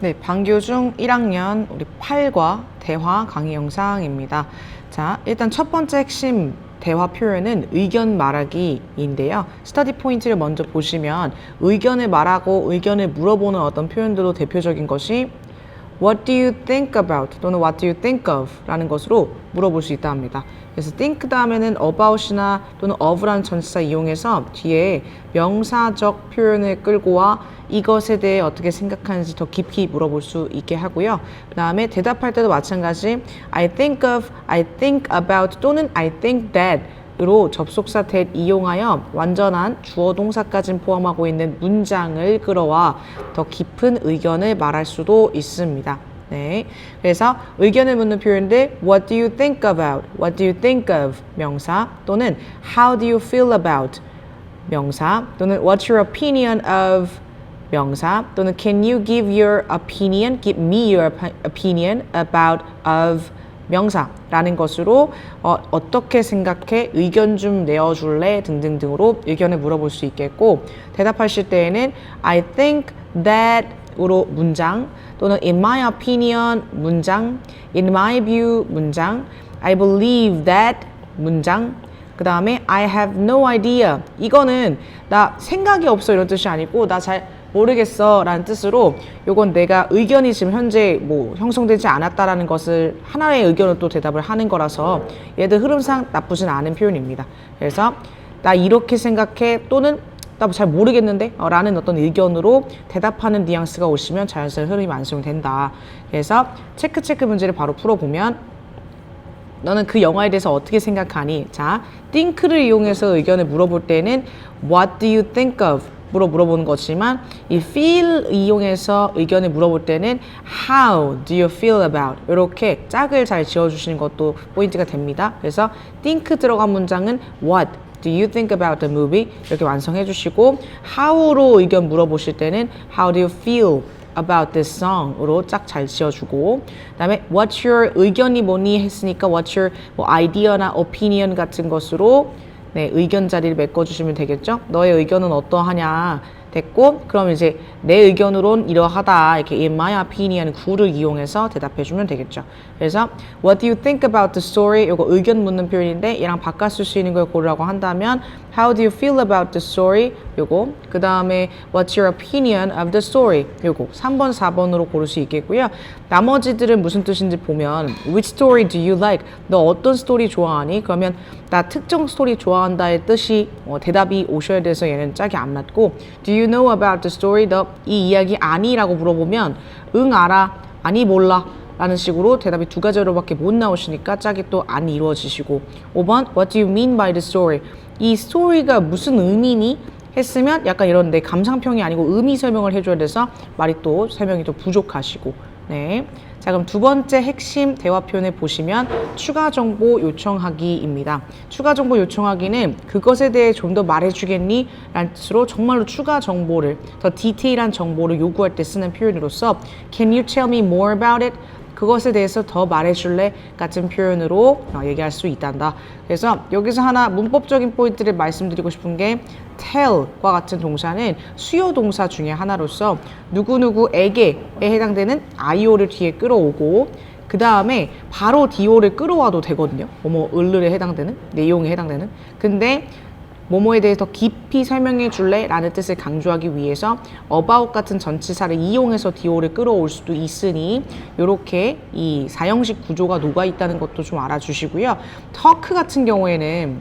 네, 방교중 1학년 우리 8과 대화 강의 영상입니다. 자, 일단 첫 번째 핵심 대화 표현은 의견 말하기인데요. 스터디 포인트를 먼저 보시면 의견을 말하고 의견을 물어보는 어떤 표현들로 대표적인 것이 What do you think about? 또는 What do you think of? 라는 것으로 물어볼 수 있다 합니다. 그래서 think 다음에는 about이나 또는 of라는 전치사 이용해서 뒤에 명사적 표현을 끌고 와 이것에 대해 어떻게 생각하는지 더 깊이 물어볼 수 있게 하고요. 그 다음에 대답할 때도 마찬가지 I think of, I think about 또는 I think that 으로 접속사 that 이용하여 완전한 주어 동사까지 포함하고 있는 문장을 끌어와 더 깊은 의견을 말할 수도 있습니다. 네, 그래서 의견을 묻는 표현들 What do you think about? What do you think of? 명사 또는 How do you feel about? 명사 또는 What's your opinion of? 명사 또는 Can you give your opinion? Give me your opinion about of? 명사라는 것으로 어떻게 생각해? 의견 좀 내어줄래? 등등등으로 의견을 물어볼 수 있겠고 대답하실 때에는 I think that 으로 문장 또는 in my opinion 문장 in my view 문장 I believe that 문장 그 다음에 I have no idea 이거는 나 생각이 없어 이런 뜻이 아니고 나 잘 모르겠어 라는 뜻으로 요건 내가 의견이 지금 현재 뭐 형성되지 않았다라는 것을 하나의 의견으로 또 대답을 하는 거라서 얘들 흐름상 나쁘진 않은 표현입니다. 그래서 나 이렇게 생각해 또는 나 잘 모르겠는데 라는 어떤 의견으로 대답하는 뉘앙스가 오시면 자연스러운 흐름이 완성이 된다. 그래서 체크 문제를 바로 풀어보면 너는 그 영화에 대해서 어떻게 생각하니? 자, think를 이용해서 의견을 물어볼 때는 What do you think of? 물어보는 거지만 이 feel 이용해서 의견을 물어볼 때는 How do you feel about? 이렇게 짝을 잘 지어주시는 것도 포인트가 됩니다. 그래서 think 들어간 문장은 What do you think about the movie? 이렇게 완성해 주시고 How로 의견 물어보실 때는 How do you feel about this song으로 짝 잘 지어주고 그 다음에 What's your 의견이 뭐니 했으니까 What's your 뭐 idea나 opinion 같은 것으로 네, 의견 자리를 메꿔주시면 되겠죠? 너의 의견은 어떠하냐 됐고 그럼 이제 내 의견으론 이러하다 이렇게 in my opinion 구를 이용해서 대답해주면 되겠죠. 그래서 What do you think about the story? 이거 의견 묻는 표현인데 얘랑 바꿔 쓸 수 있는 걸 고르라고 한다면 How do you feel about the story? 요거 그 다음에 What's your opinion of the story? 요거 3번, 4번으로 고를 수 있겠고요. 나머지들은 무슨 뜻인지 보면 Which story do you like? 너 어떤 스토리 좋아하니? 그러면 나 특정 스토리 좋아한다의 뜻이 대답이 오셔야 돼서 얘는 짝이 안 맞고 Do you know about the story? 너 이 이야기 아니? 라고 물어보면 응 알아, 아니 몰라 라는 식으로 대답이 두 가지로밖에 못 나오시니까 짝이 또 안 이루어지시고 5번 What do you mean by the story? 이 스토리가 무슨 의미니? 했으면 약간 이런 내 감상평이 아니고 의미 설명을 해줘야 돼서 말이 또 설명이 또 부족하시고 네. 자 그럼 두 번째 핵심 대화 표현을 보시면 추가 정보 요청하기입니다. 추가 정보 요청하기는 그것에 대해 좀 더 말해주겠니? 라는 뜻으로 정말로 추가 정보를 더 디테일한 정보를 요구할 때 쓰는 표현으로서 Can you tell me more about it? 그것에 대해서 더 말해줄래? 같은 표현으로 얘기할 수 있단다. 그래서 여기서 하나 문법적인 포인트를 말씀드리고 싶은 게 tell과 같은 동사는 수요 동사 중에 하나로서 누구누구에게에 해당되는 IO를 뒤에 끌어오고 그 다음에 바로 DO를 끌어와도 되거든요. 뭐뭐 을을에 해당되는 내용에 해당되는 근데 뭐뭐에 대해 더 깊이 설명해 줄래? 라는 뜻을 강조하기 위해서 about 같은 전치사를 이용해서 DO를 끌어올 수도 있으니 이렇게 이 사형식 구조가 녹아 있다는 것도 좀 알아주시고요. talk 같은 경우에는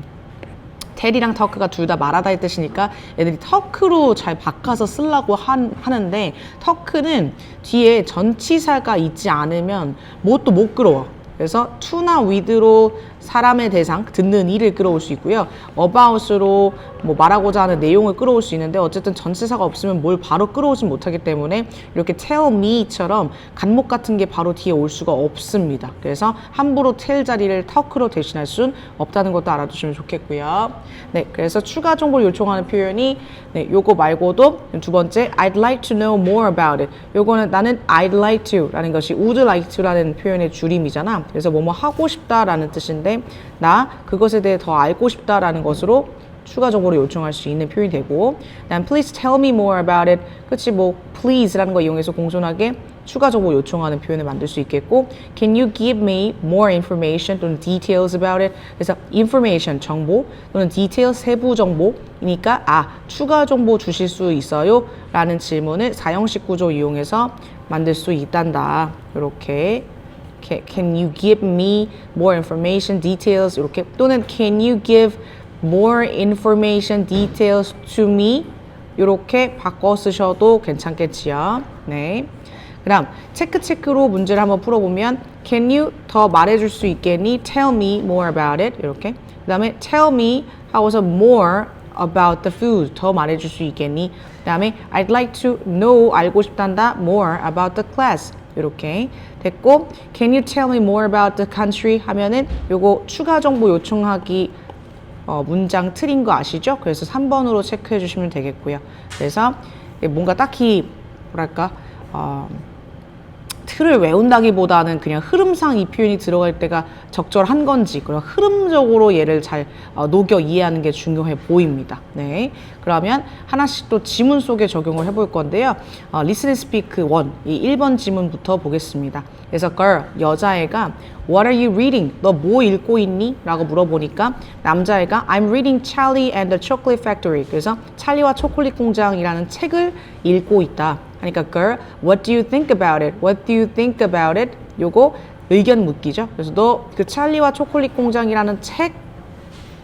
tell이랑 talk가 둘 다 말하다의 뜻이니까 애들이 talk로 잘 바꿔서 쓰려고 하는데 talk는 뒤에 전치사가 있지 않으면 뭣도 못 끌어와. 그래서 to나 with로 사람의 대상, 듣는 이를 끌어올 수 있고요. about으로 뭐 말하고자 하는 내용을 끌어올 수 있는데 어쨌든 전치사가 없으면 뭘 바로 끌어오진 못하기 때문에 이렇게 tell me처럼 간목 같은 게 바로 뒤에 올 수가 없습니다. 그래서 함부로 tell 자리를 talk로 대신할 수는 없다는 것도 알아두시면 좋겠고요. 네, 그래서 추가 정보를 요청하는 표현이 네, 요거 말고도 두 번째 I'd like to know more about it. 요거는 나는 I'd like to 라는 것이 would like to 라는 표현의 줄임이잖아. 그래서 뭐뭐 하고 싶다라는 뜻인데 나 그것에 대해 더 알고 싶다라는 것으로 추가적으로 요청할 수 있는 표현이 되고, 그다음 please tell me more about it. 그치, 뭐 please라는 거 이용해서 공손하게 추가적으로 요청하는 표현을 만들 수 있겠고, can you give me more information 또는 details about it. 그래서 information 정보 또는 details 세부 정보이니까 추가 정보 주실 수 있어요? 라는 질문을 사형식 구조 이용해서 만들 수 있단다. 이렇게 can you give me more information details 이렇게, 또는 can you give more information details to me 이렇게 바꿔 쓰셔도 괜찮겠지요. 네. 그다음 체크로 문제를 한번 풀어보면 can you 더 말해줄 수 있겠니? tell me more about it 이렇게. 그다음에 tell me 하고서 more about the food 더 말해줄 수 있겠니? 그다음에 I'd like to know 알고 싶단다 more about the class 이렇게 됐고, can you tell me more about the country 하면은 요거 추가 정보 요청하기 문장 틀인 거 아시죠? 그래서 3번으로 체크해 주시면 되겠고요. 그래서 뭔가 딱히 뭐랄까 틀을 외운다기보다는 그냥 흐름상 이 표현이 들어갈 때가 적절한 건지, 그런 흐름적으로 얘를 잘 녹여 이해하는 게 중요해 보입니다. 네, 그러면 하나씩 또 지문 속에 적용을 해볼 건데요. Listen and Speak 1, 이 1번 지문부터 보겠습니다. 그래서 girl, 여자애가 What are you reading? 너 뭐 읽고 있니? 라고 물어보니까 남자애가 I'm reading Charlie and the Chocolate Factory. 그래서 찰리와 초콜릿 공장이라는 책을 읽고 있다. 하니까 girl, what do you think about it? What do you think about it? 요거 의견 묻기죠. 그래서 너 그 찰리와 초콜릿 공장이라는 책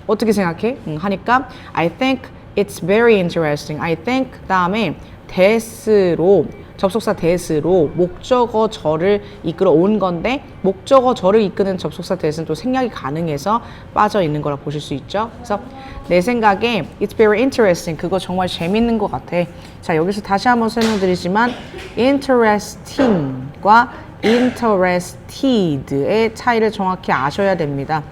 어떻게 생각해? 하니까 I think it's very interesting. I think 다음에 that로 접속사 that으로 목적어 절을 이끌어 온 건데, 목적어 절을 이끄는 접속사 that은 또 생략이 가능해서 빠져 있는 거라 보실 수 있죠. 그래서 내 생각에 it's very interesting. 그거 정말 재밌는 것 같아. 자, 여기서 다시 한번 설명드리지만 interesting과 interested의 차이를 정확히 아셔야 됩니다.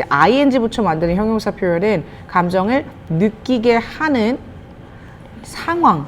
ing 붙여 만드는 형용사 표현은 감정을 느끼게 하는 상황,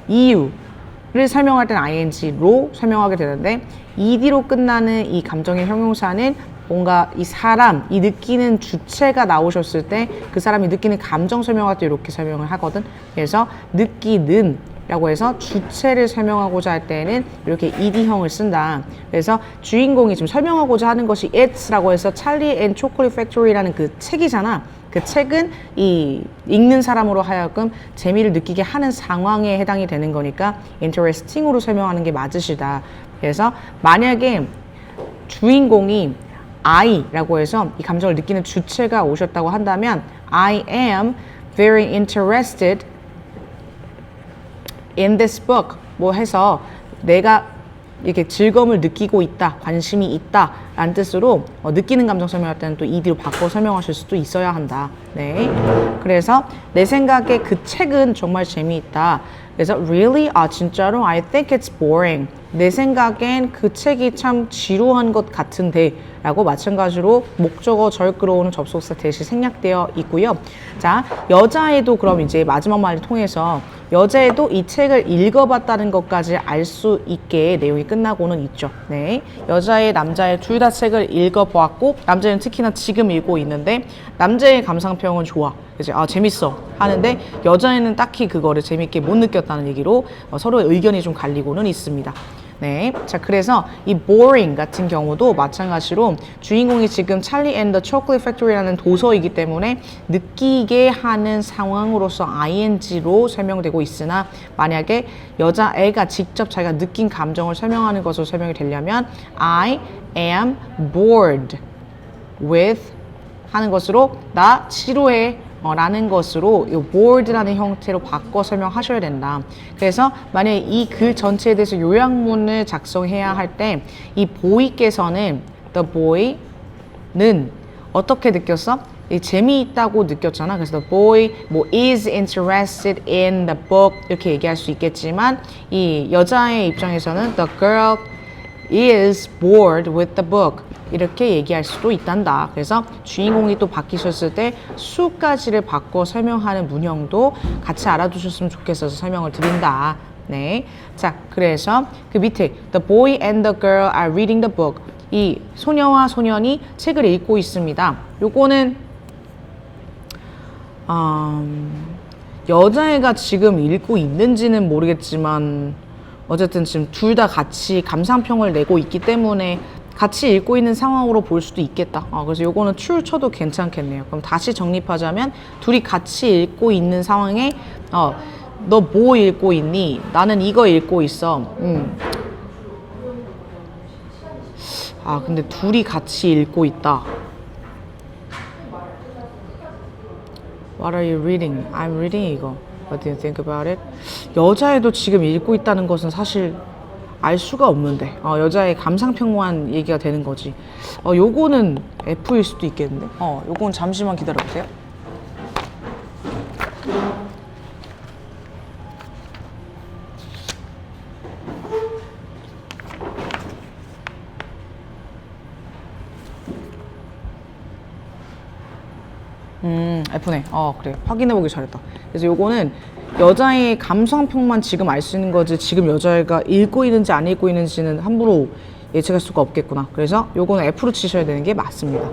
이유를 설명할 때는 ing로 설명하게 되는데, ed로 끝나는 이 감정의 형용사는 뭔가 이 사람, 이 느끼는 주체가 나오셨을 때 그 사람이 느끼는 감정 설명할 때 이렇게 설명을 하거든. 그래서 느끼는 라고 해서 주체를 설명하고자 할 때는 이렇게 ed형을 쓴다. 그래서 주인공이 지금 설명하고자 하는 것이 it's라고 해서 찰리 앤 초콜릿 팩토리라는 그 책이잖아. 그 책은 이 읽는 사람으로 하여금 재미를 느끼게 하는 상황에 해당이 되는 거니까 interesting으로 설명하는 게 맞으시다. 그래서 만약에 주인공이 I라고 해서 이 감정을 느끼는 주체가 오셨다고 한다면 I am very interested in this book 뭐 해서 내가 이렇게 즐거움을 느끼고 있다, 관심이 있다 라는 뜻으로 느끼는 감정 설명할 때는 또 ed로 바꿔 설명하실 수도 있어야 한다. 네, 그래서 내 생각에 그 책은 정말 재미있다. 그래서 really? 진짜로? I think it's boring. 내 생각엔 그 책이 참 지루한 것 같은데 라고 마찬가지로 목적어 절 끌어오는 접속사 대시 생략되어 있고요. 자, 여자애도 그럼 이제 마지막 말을 통해서 여자애도 이 책을 읽어봤다는 것까지 알 수 있게 내용이 끝나고는 있죠. 네, 여자애, 남자애 둘 다 책을 읽어보았고, 남자애는 특히나 지금 읽고 있는데 남자의 감상평은 좋아. 이제 재밌어 하는데 여자애는 딱히 그거를 재밌게 못 느꼈다는 얘기로 서로의 의견이 좀 갈리고는 있습니다. 네, 자, 그래서 이 boring 같은 경우도 마찬가지로 주인공이 지금 찰리 앤 더 초콜릿 팩토리라는 도서이기 때문에 느끼게 하는 상황으로서 ing로 설명되고 있으나, 만약에 여자애가 직접 자기가 느낀 감정을 설명하는 것으로 설명이 되려면 I am bored with 하는 것으로 나 지루해 라는 것으로 이 bored라는 형태로 바꿔 설명하셔야 된다. 그래서 만약에 이 글 전체에 대해서 요약문을 작성해야 할 때 이 boy께서는 the boy는 어떻게 느꼈어? 재미있다고 느꼈잖아. 그래서 the boy 뭐 is interested in the book 이렇게 얘기할 수 있겠지만, 이 여자의 입장에서는 the girl is bored with the book 이렇게 얘기할 수도 있단다. 그래서 주인공이 또 바뀌셨을 때 수까지를 바꿔 설명하는 문형도 같이 알아두셨으면 좋겠어서 설명을 드린다. 네, 자, 그래서 그 밑에 The boy and the girl are reading the book. 이 소녀와 소년이 책을 읽고 있습니다. 요거는 여자애가 지금 읽고 있는지는 모르겠지만 어쨌든 지금 둘 다 같이 감상평을 내고 있기 때문에 같이 읽고 있는 상황으로 볼 수도 있겠다. 그래서 요거는 true 쳐도 괜찮겠네요. 그럼 다시 정립하자면 둘이 같이 읽고 있는 상황에 너 뭐 읽고 있니? 나는 이거 읽고 있어. 근데 둘이 같이 읽고 있다. What are you reading? I'm reading 이거. What do you think about it? 여자애도 지금 읽고 있다는 것은 사실 알 수가 없는데 여자의 감상평만 얘기가 되는 거지. 요거는 F일 수도 있겠는데. 요건 잠시만 기다려보세요. F네. 그래. 확인해보기 잘했다. 그래서 요거는 여자의 감상평만 지금 알 수 있는 거지 지금 여자애가 읽고 있는지 안 읽고 있는지는 함부로 예측할 수가 없겠구나. 그래서 요거는 F로 치셔야 되는 게 맞습니다.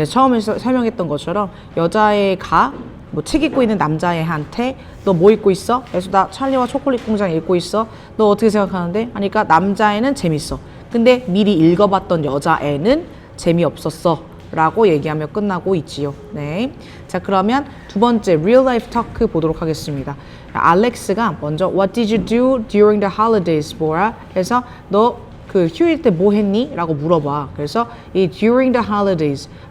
처음에 설명했던 것처럼 여자애가 뭐 책 읽고 있는 남자애한테 너 뭐 읽고 있어? 그래서 나 찰리와 초콜릿 공장 읽고 있어. 너 어떻게 생각하는데? 하니까 남자애는 재밌어. 근데 미리 읽어봤던 여자애는 재미없었어. 라고 얘기하며 끝나고 있지요. 네. 자, 그러면 두 번째 real life talk 보도록 하겠습니다. 알렉스가 먼저 What did you do during the holidays, Bora? 그래서 너 그 휴일 때 뭐 했니? 라고 물어봐. 그래서 이 during the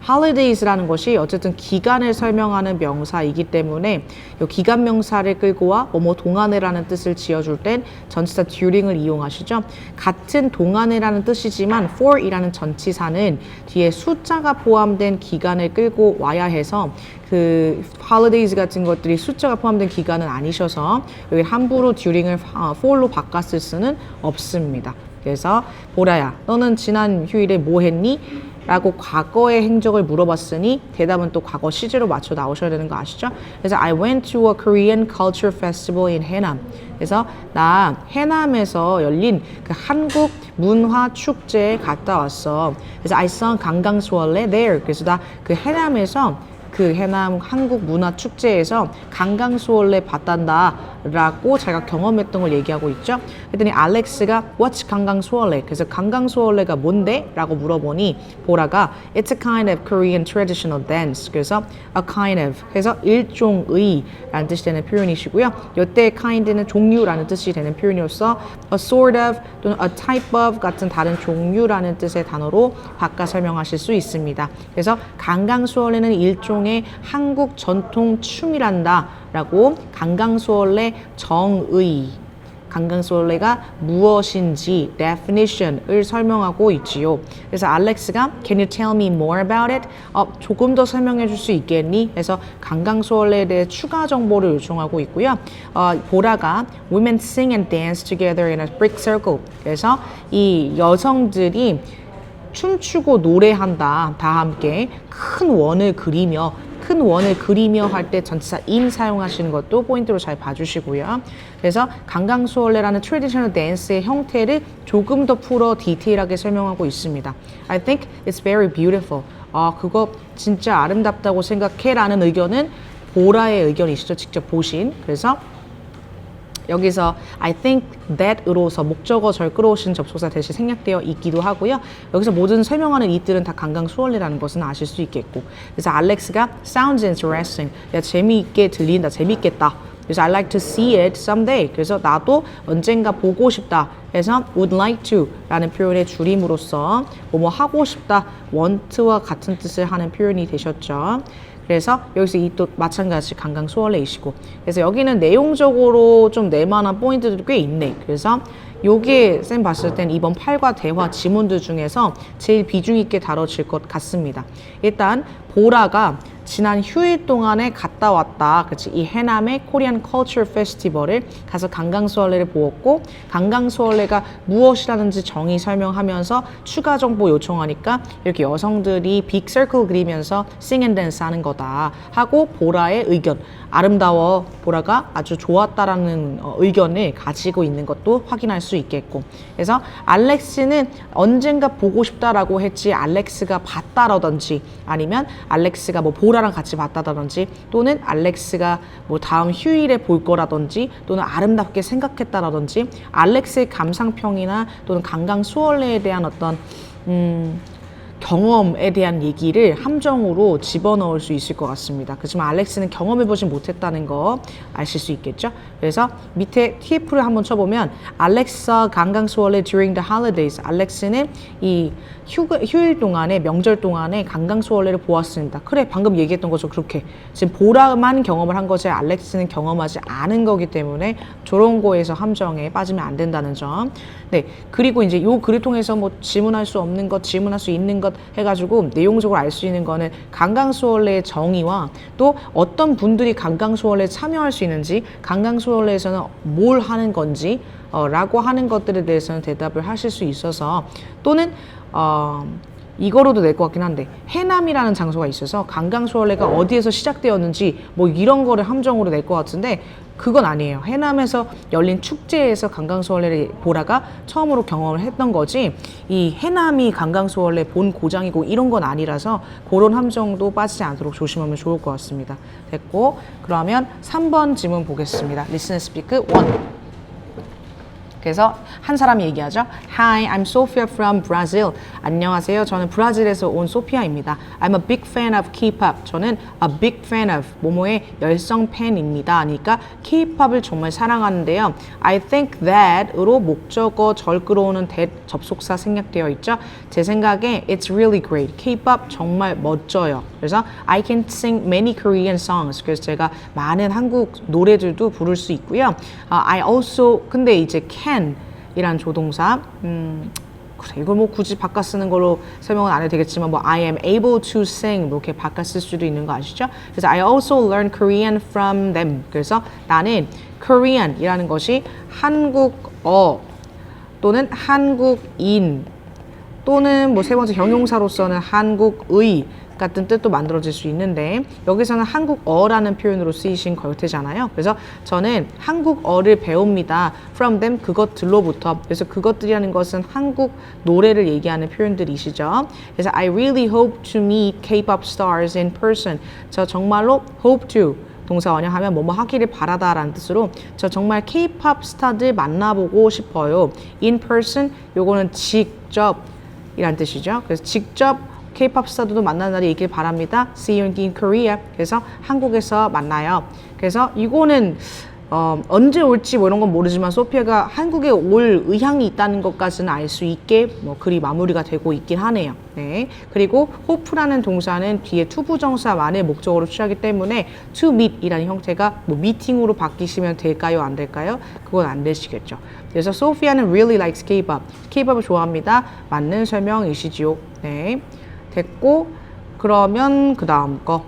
holidays라는 것이 어쨌든 기간을 설명하는 명사이기 때문에 이 기간 명사를 끌고 와 뭐뭐 동안에라는 뜻을 지어줄 땐 전치사 during을 이용하시죠. 같은 동안에라는 뜻이지만 for이라는 전치사는 뒤에 숫자가 포함된 기간을 끌고 와야 해서 그 holidays 같은 것들이 숫자가 포함된 기간은 아니셔서 여기 함부로 during을 for로 바꿨을 수는 없습니다. 그래서 보라야, 너는 지난 휴일에 뭐 했니? 라고 과거의 행적을 물어봤으니 대답은 또 과거 시제로 맞춰 나오셔야 되는 거 아시죠? 그래서 I went to a Korean culture festival in 해남. 그래서 나 해남에서 열린 그 한국 문화 축제에 갔다 왔어. 그래서 I saw 강강수월래 there. 그래서 나 그 해남에서 그 해남 한국 문화 축제에서 강강수월래 봤단다 라고 자기가 경험했던 걸 얘기하고 있죠. 그랬더니 알렉스가 What's 강강수월래? 그래서 강강수월래가 뭔데? 라고 물어보니 보라가 It's a kind of Korean traditional dance. 그래서 a kind of 그래서 일종의 라는 뜻이 되는 표현이시고요. 이때 kind는 종류라는 뜻이 되는 표현이어서 a sort of 또는 a type of 같은 다른 종류라는 뜻의 단어로 바꿔 설명하실 수 있습니다. 그래서 강강수월래는 일종의 한국 전통 춤이란다 라고 강강수월래 정의 강강수월래가 무엇인지 definition을 설명하고 있지요. 그래서 알렉스가 Can you tell me more about it? 조금 더 설명해 줄 수 있겠니? 그래서 강강수월래에 대해 추가 정보를 요청하고 있고요. 보라가 Women sing and dance together in a brick circle. 그래서 이 여성들이 춤추고 노래한다. 다 함께 큰 원을 그리며 할 때 전치사 in 사용하시는 것도 포인트로 잘 봐주시고요. 그래서 강강수월래라는 트레디셔널 댄스의 형태를 조금 더 풀어 디테일하게 설명하고 있습니다. I think it's very beautiful. 그거 진짜 아름답다고 생각해 라는 의견은 보라의 의견이시죠. 직접 보신. 그래서 여기서 I think that으로서 목적어절 끌어오신 접속사 대신 생략되어 있기도 하고요. 여기서 모든 설명하는 이들은 다 강강수월래라는 것은 아실 수 있겠고. 그래서 알렉스가 sounds interesting. 야, 재미있게 들린다. 재미있겠다. 그래서 I like to see it someday. 그래서 나도 언젠가 보고 싶다. 그래서 would like to 라는 표현의 줄임으로써 뭐뭐 하고 싶다. want와 같은 뜻을 하는 표현이 되셨죠. 그래서 여기서 이 또 마찬가지 강강수월래이시고 그래서 여기는 내용적으로 좀 낼만한 포인트들이 꽤 있네. 그래서 요게 쌤 봤을 땐 이번 8과 대화 지문들 중에서 제일 비중 있게 다뤄질 것 같습니다. 일단 보라가 지난 휴일 동안에 갔다 왔다. 그치? 이 해남의 코리안 컬처 페스티벌을 가서 강강수월래를 보았고 강강수월래가 무엇이라는지 정의 설명하면서 추가 정보 요청하니까 이렇게 여성들이 빅 서클 그리면서 싱 앤 댄스 하는 거다 하고 보라의 의견 아름다워 보라가 아주 좋았다라는 의견을 가지고 있는 것도 확인할 수 있겠고 그래서 알렉스는 언젠가 보고 싶다라고 했지 알렉스가 봤다라든지 아니면 알렉스가 뭐 보라랑 같이 봤다든지 또는 알렉스가 뭐 다음 휴일에 볼 거라든지 또는 아름답게 생각했다라든지 알렉스의 감상평이나 또는 강강 수월래에 대한 어떤 경험에 대한 얘기를 함정으로 집어넣을 수 있을 것 같습니다. 그렇지만 알렉스는 경험해보지 못했다는 거 아실 수 있겠죠? 그래서 밑에 TF를 한번 쳐보면 알렉스와 강강수월래 during the holidays. 알렉스는 이 휴일 동안에 명절 동안에 강강수월래를 보았습니다. 그래 방금 얘기했던 거죠. 그렇게 지금 보라만 경험을 한 것에 알렉스는 경험하지 않은 거기 때문에 저런 거에서 함정에 빠지면 안 된다는 점. 네, 그리고 이제 요 글을 통해서 뭐 질문할 수 없는 것, 질문할 수 있는 것 해가지고 내용적으로 알 수 있는 거는 강강수월래의 정의와 또 어떤 분들이 강강수월래에 참여할 수 있는지, 강강수월래에서는 뭘 하는 건지 라고 하는 것들에 대해서는 대답을 하실 수 있어서 또는 이거로도 낼 것 같긴 한데 해남이라는 장소가 있어서 강강수월래가 어디에서 시작되었는지 뭐 이런 거를 함정으로 낼 것 같은데 그건 아니에요. 해남에서 열린 축제에서 강강수월래를 보라가 처음으로 경험을 했던 거지 이 해남이 강강수월래 본 고장이고 이런 건 아니라서 그런 함정도 빠지지 않도록 조심하면 좋을 것 같습니다. 됐고 그러면 3번 질문 보겠습니다. Listen and speak 1. 그래서 한 사람이 얘기하죠. Hi, I'm Sophia from Brazil. 안녕하세요. 저는 브라질에서 온 소피아입니다. I'm a big fan of K-pop. 저는 a big fan of 모모의 열성 팬입니다. 그러니까 K-pop을 정말 사랑하는데요. I think that으로 목적어 절 끌어오는 that 접속사 생략되어 있죠. 제 생각에 it's really great. K-pop 정말 멋져요. 그래서 I can sing many Korean songs. 그래서 제가 많은 한국 노래들도 부를 수 있고요. I also 근데 이제 can 이란 조동사 그래 이걸 뭐 굳이 바꿔 쓰는 걸로 설명은 안 해도 되겠지만 뭐 I am able to sing 이렇게 바꿔 쓸 수도 있는 거 아시죠? 그래서 I also learn Korean from them. 그래서 나는 Korean 이라는 것이 한국어 또는 한국인 또는 뭐 세 번째 형용사로서는 한국의 같은 뜻도 만들어질 수 있는데 여기서는 한국어라는 표현으로 쓰이신 것이잖아요. 그래서 저는 한국어를 배웁니다. From them 그것들로부터. 그래서 그것들이라는 것은 한국 노래를 얘기하는 표현들이시죠. 그래서 I really hope to meet K-pop stars in person. 저 정말로 hope to 동사 원형하면 뭐뭐 하기를 바라다 라는 뜻으로 저 정말 K-pop 스타들 만나보고 싶어요. In person 요거는 직접 이란 뜻이죠. 그래서 직접 K-pop 스타들도 만나는 날이 있길 바랍니다. See you in Korea. 그래서 한국에서 만나요. 그래서 이거는 언제 올지 뭐 이런 건 모르지만 소피아가 한국에 올 의향이 있다는 것까지는 알 수 있게 뭐 글이 마무리가 되고 있긴 하네요. 네. 그리고 hope라는 동사는 뒤에 투부정사만의 목적어로 취하기 때문에 to meet이라는 형태가 뭐 미팅으로 바뀌시면 될까요? 안 될까요? 그건 안 되시겠죠. 그래서 소피아는 really likes K-pop. K-pop을 좋아합니다. 맞는 설명이시지요. 네. 됐고 그러면 그 다음 거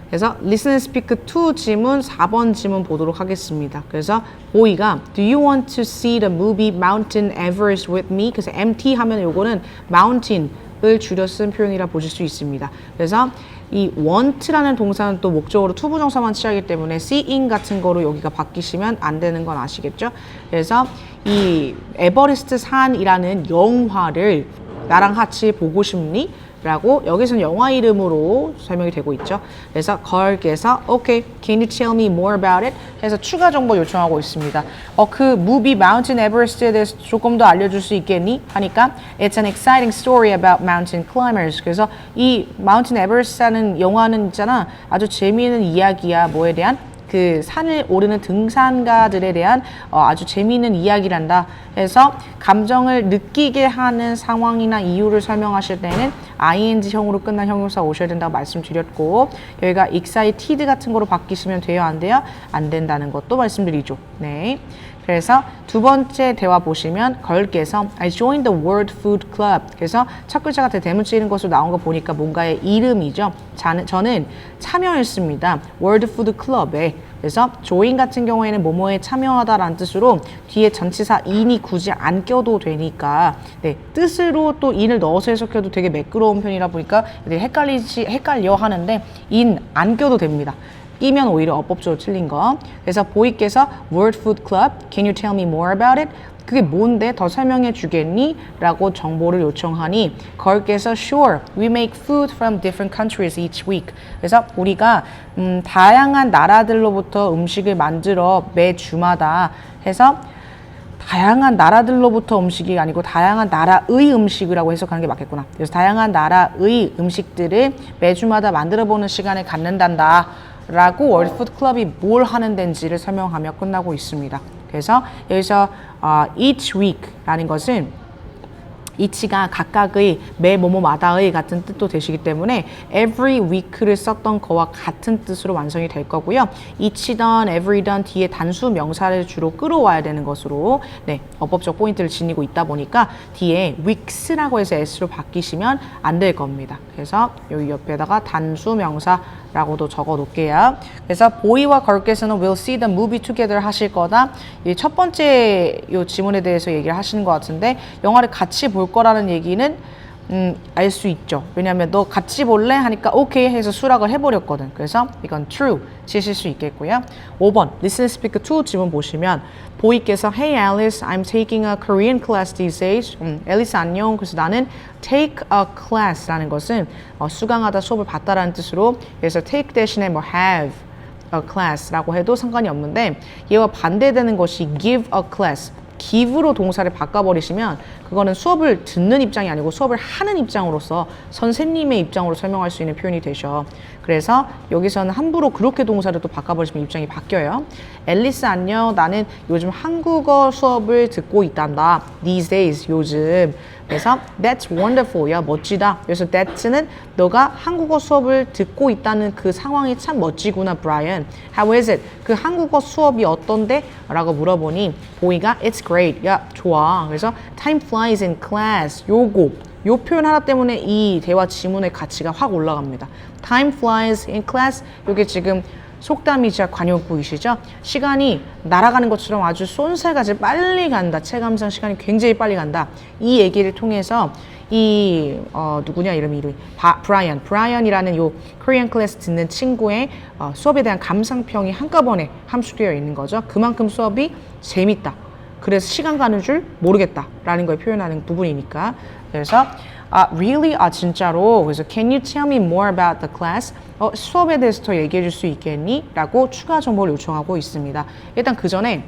그래서 Listen and Speak 2 지문 4번 지문 보도록 하겠습니다. 그래서 보이가 Do you want to see the movie Mountain Everest with me? 그래서 MT 하면 요거는 mountain을 줄여 쓴 표현이라 보실 수 있습니다. 그래서 이 want라는 동사는 또 목적으로 투부정사만 취하기 때문에 seeing 같은 거로 여기가 바뀌시면 안 되는 건 아시겠죠? 그래서 이 에버레스트 산이라는 영화를 나랑 같이 보고 싶니? 라고 여기서는 영화 이름으로 설명이 되고 있죠. 그래서 걸께서 Okay, can you tell me more about it? 해서 추가 정보 요청하고 있습니다. 그 movie Mountain Everest에 대해서 조금 더 알려줄 수 있겠니? 하니까 It's an exciting story about mountain climbers. 그래서 이 Mountain Everest라는 영화는 있잖아. 아주 재미있는 이야기야. 뭐에 대한? 그 산을 오르는 등산가들에 대한 아주 재미있는 이야기란다 해서 감정을 느끼게 하는 상황이나 이유를 설명하실 때는 ing형으로 끝난 형용사 오셔야 된다고 말씀드렸고 여기가 excited 같은 거로 바뀌시면 돼요? 안 돼요? 안 된다는 것도 말씀드리죠. 네. 그래서 두 번째 대화 보시면 걸께서 I joined the World Food Club. 그래서 첫 글자가 대문자인 것으로 나온 거 보니까 뭔가의 이름이죠. 저는 참여했습니다. World Food Club에. 그래서 join 같은 경우에는 뭐뭐에 참여하다라는 뜻으로 뒤에 전치사 in이 굳이 안 껴도 되니까 네, 뜻으로 또 in을 넣어서 해석해도 되게 매끄러운 편이라 보니까 헷갈려 하는데 in 안 껴도 됩니다. 끼면 오히려 어법적으로 틀린 거. 그래서 보이께서 World Food Club, can you tell me more about it? 그게 뭔데? 더 설명해 주겠니? 라고 정보를 요청하니 걸께서 Sure, we make food from different countries each week. 그래서 우리가 다양한 나라들로부터 음식을 만들어 매 주마다 해서 다양한 나라들로부터 음식이 아니고 다양한 나라의 음식이라고 해석하는 게 맞겠구나. 그래서 다양한 나라의 음식들을 매주마다 만들어보는 시간을 갖는단다 라고 월드푸드 클럽이 뭘 하는 데인지를 설명하며 끝나고 있습니다. 그래서 여기서 each week라는 것은 each가 각각의 매 뭐뭐마다의 같은 뜻도 되시기 때문에 every week를 썼던 거와 같은 뜻으로 완성이 될 거고요. each던 every던 뒤에 단수 명사를 주로 끌어와야 되는 것으로 네, 어법적 포인트를 지니고 있다 보니까 뒤에 weeks라고 해서 s로 바뀌시면 안 될 겁니다. 그래서 여기 옆에다가 단수 명사라고도 적어 놓을게요. 그래서 보이와 걸께서는 will see the movie together 하실 거다. 이 첫 번째 요 지문에 대해서 얘기를 하시는 것 같은데 영화를 같이 볼 거라는 얘기는 알 수 있죠. 왜냐하면 너 같이 볼래? 하니까 오케이 해서 수락을 해버렸거든. 그래서 이건 true 치실 수 있겠고요. 5번 listen speak to 지문 보시면 보이께서 Hey Alice, I'm taking a Korean class these days. 앨리스 안녕. 그래서 나는 take a class라는 것은 수강하다 수업을 받다라는 뜻으로 그래서 take 대신에 뭐 have a class라고 해도 상관이 없는데 얘와 반대되는 것이 give a class give로 동사를 바꿔버리시면 그거는 수업을 듣는 입장이 아니고 수업을 하는 입장으로서 선생님의 입장으로 설명할 수 있는 표현이 되죠. 그래서 여기서는 함부로 그렇게 동사를 또 바꿔버리시면 입장이 바뀌어요. 앨리스 안녕. 나는 요즘 한국어 수업을 듣고 있단다. These days 요즘. 그래서 that's wonderful. 야 멋지다. 그래서 that는 너가 한국어 수업을 듣고 있다는 그 상황이 참 멋지구나, Brian. How is it? 그 한국어 수업이 어떤데? 라고 물어보니 보이가 it's great. 야 좋아. 그래서 time flies in class. 요 표현 하나 때문에 이 대화 지문의 가치가 확 올라갑니다. Time flies in class. 요게 지금 속담이자 관용구이시죠? 시간이 날아가는 것처럼 아주 쏜살같이 빨리 간다. 체감상 시간이 굉장히 빨리 간다. 이 얘기를 통해서 이 누구냐 이름이 브라이언이라는 요 코리안 클래스 듣는 친구의 수업에 대한 감상평이 한꺼번에 함축되어 있는 거죠. 그만큼 수업이 재밌다. 그래서 시간 가는 줄 모르겠다라는 걸 표현하는 부분이니까. 그래서 really? 진짜로? 그래서 can you tell me more about the class? 수업에 대해서 더 얘기해 줄 수 있겠니? 라고 추가 정보를 요청하고 있습니다. 일단 그 전에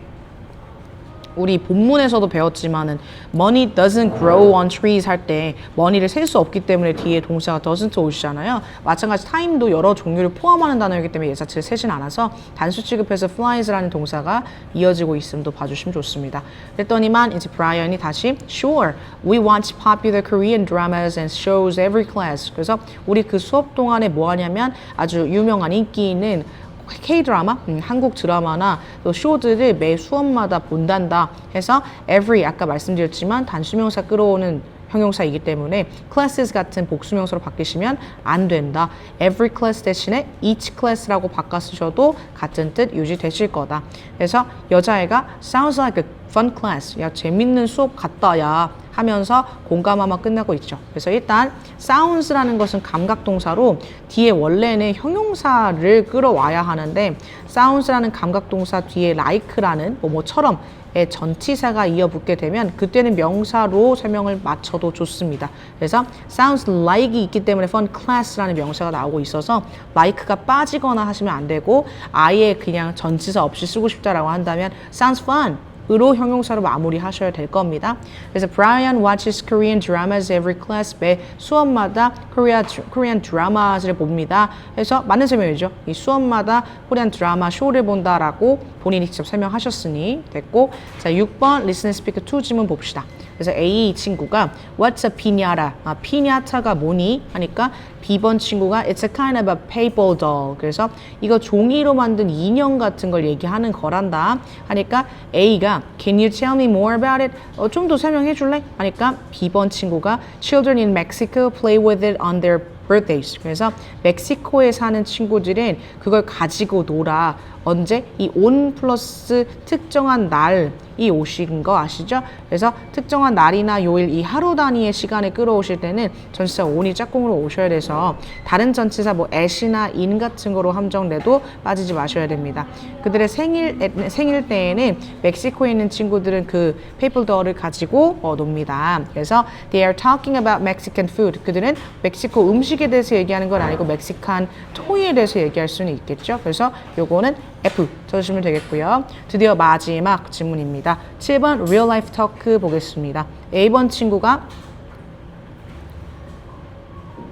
우리 본문에서도 배웠지만은 money doesn't grow on trees 할 때 money를 셀 수 없기 때문에 뒤에 동사가 doesn't 오시잖아요. 마찬가지 time도 여러 종류를 포함하는 단어이기 때문에 예사치를 세진 않아서 단수 취급해서 flies라는 동사가 이어지고 있음도 봐주시면 좋습니다. 그랬더니만 이제 브라이언이 다시 Sure, we watch popular Korean dramas and shows every class. 그래서 우리 그 수업 동안에 뭐 하냐면 아주 유명한 인기 있는 K-드라마, 한국 드라마나 또 쇼들을 매 수업마다 본단다 해서 every 아까 말씀드렸지만 단수명사 끌어오는 형용사이기 때문에 classes 같은 복수명사로 바뀌시면 안 된다. every class 대신에 each class라고 바꿔 쓰셔도 같은 뜻 유지되실 거다. 그래서 여자애가 sounds like a fun class. 야 재밌는 수업 같다 야 하면서 공감하면 끝나고 있죠. 그래서 일단 sounds라는 것은 감각동사로 뒤에 원래는 형용사를 끌어와야 하는데 sounds라는 감각동사 뒤에 like라는 뭐처럼 전치사가 이어붙게 되면 그때는 명사로 설명을 맞춰도 좋습니다. 그래서 sounds like이 있기 때문에 fun class라는 명사가 나오고 있어서 like가 빠지거나 하시면 안 되고 아예 그냥 전치사 없이 쓰고 싶다라고 한다면 sounds fun 으로 형용사로 마무리하셔야 될 겁니다. 그래서 Brian watches Korean dramas every class. 매 수업마다 Korean drama를 봅니다. 그래서 맞는 설명이죠. 이 수업마다 코리안 드라마 쇼를 본다라고 본인이 직접 설명하셨으니 됐고 자 6번 Listen and Speak to 지문 봅시다. 그래서 A 친구가 What's a piñata? 피냐타가 뭐니? 하니까 B번 친구가 It's a kind of a paper doll. 그래서 이거 종이로 만든 인형 같은 걸 얘기하는 거란다. 하니까 A가 Can you tell me more about it? 좀 더 설명해 줄래? 하니까 B번 친구가 Children in Mexico play with it on their birthdays. 그래서 멕시코에 사는 친구들은 그걸 가지고 놀아. 언제? 이 on 플러스 특정한 날이 오신 거 아시죠? 그래서 특정한 날이나 요일 이 하루 단위의 시간을 끌어오실 때는 전치사 on이 짝꿍으로 오셔야 돼서 다른 전치사 뭐 at이나 in 같은 거로 함정내도 빠지지 마셔야 됩니다. 그들의 생일 때에는 멕시코에 있는 친구들은 그 페이플더를 가지고 놉니다. 그래서 they are talking about Mexican food. 그들은 멕시코 음식에 대해서 얘기하는 건 아니고 멕시칸 토이에 대해서 얘기할 수는 있겠죠. 그래서 요거는 F 쳐주시면 되겠고요. 드디어 마지막 질문입니다. 7번 real life talk 보겠습니다. A번 친구가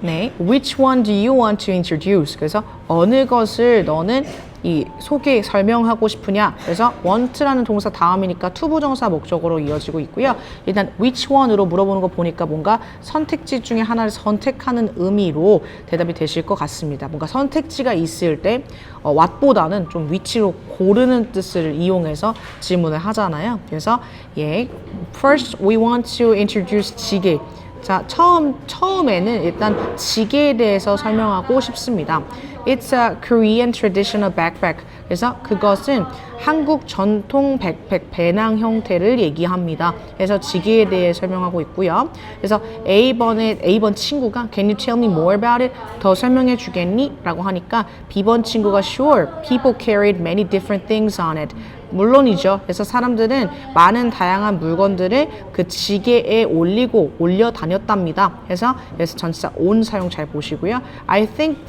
네, which one do you want to introduce? 그래서 어느 것을 너는 이 소개, 설명하고 싶으냐? 그래서 want라는 동사 다음이니까 투부정사 목적으로 이어지고 있고요. 일단 which one으로 물어보는 거 보니까 뭔가 선택지 중에 하나를 선택하는 의미로 대답이 되실 것 같습니다. 뭔가 선택지가 있을 때 what보다는 좀 which로 고르는 뜻을 이용해서 질문을 하잖아요. 그래서 예, first we want to introduce 지게. 자, 처음에는 일단 지게에 대해서 설명하고 싶습니다. It's a Korean traditional backpack. 그래서 그것은 한국 전통 백팩 배낭 형태를 얘기합니다. 그래서 지게에 대해 설명하고 있고요. 그래서 A번 친구가 Can you tell me more about it? 더 설명해 주겠니? 라고 하니까 B번 친구가 Sure, people carried many different things on it. 물론이죠. 그래서 사람들은 많은 다양한 물건들을 그 지게에 올려 다녔답니다. 그래서 전치사 on 사용 잘 보시고요. I think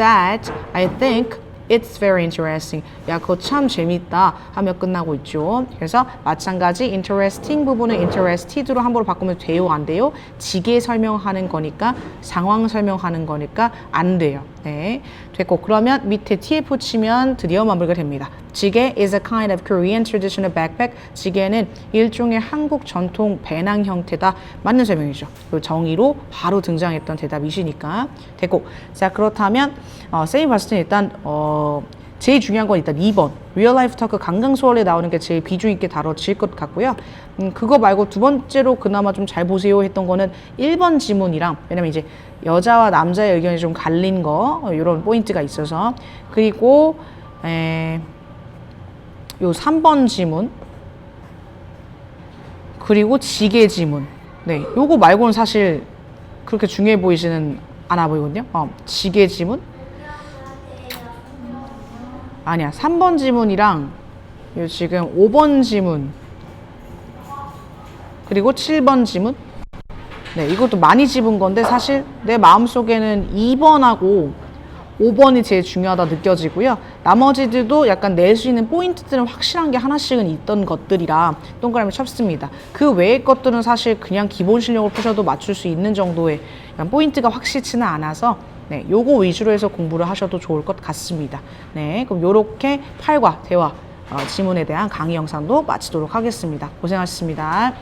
it's very interesting. 야, 그거 참 재밌다 하며 끝나고 있죠. 그래서 마찬가지 interesting 부분은 interested로 함부로 바꾸면 돼요, 안 돼요? 지게 설명하는 거니까 상황 설명하는 거니까 안 돼요. 네, 됐고 그러면 밑에 TF 치면 드디어 마무리가 됩니다. 지게 is a kind of Korean traditional backpack. 지게는 일종의 한국 전통 배낭 형태다. 맞는 설명이죠. 그 정의로 바로 등장했던 대답이시니까 됐고. 자, 그렇다면 쌤이 봤을 때 일단 제일 중요한 건 일단 2번 Real Life Talk 강강수월에 나오는 게 제일 비중 있게 다뤄질 것 같고요. 그거 말고 두 번째로 그나마 좀 잘 보세요 했던 거는 1번 지문이랑 왜냐면 이제 여자와 남자의 의견이 좀 갈린 거 이런 포인트가 있어서 그리고 요 3번 지문 그리고 지게 지문 네, 요거 말고는 사실 그렇게 중요해 보이지는 않아 보이거든요. 지게 지문 아니야 3번 지문이랑 요 지금 5번 지문 그리고 7번 지문 네, 이것도 많이 집은 건데 사실 내 마음속에는 2번하고 5번이 제일 중요하다 느껴지고요. 나머지들도 약간 낼 수 있는 포인트들은 확실한 게 하나씩은 있던 것들이라 동그라미 쳤습니다. 그 외의 것들은 사실 그냥 기본 실력을 푸셔도 맞출 수 있는 정도의 포인트가 확실치는 않아서 네, 요거 위주로 해서 공부를 하셔도 좋을 것 같습니다. 네, 그럼 요렇게 팔과 대화, 지문에 대한 강의 영상도 마치도록 하겠습니다. 고생하셨습니다.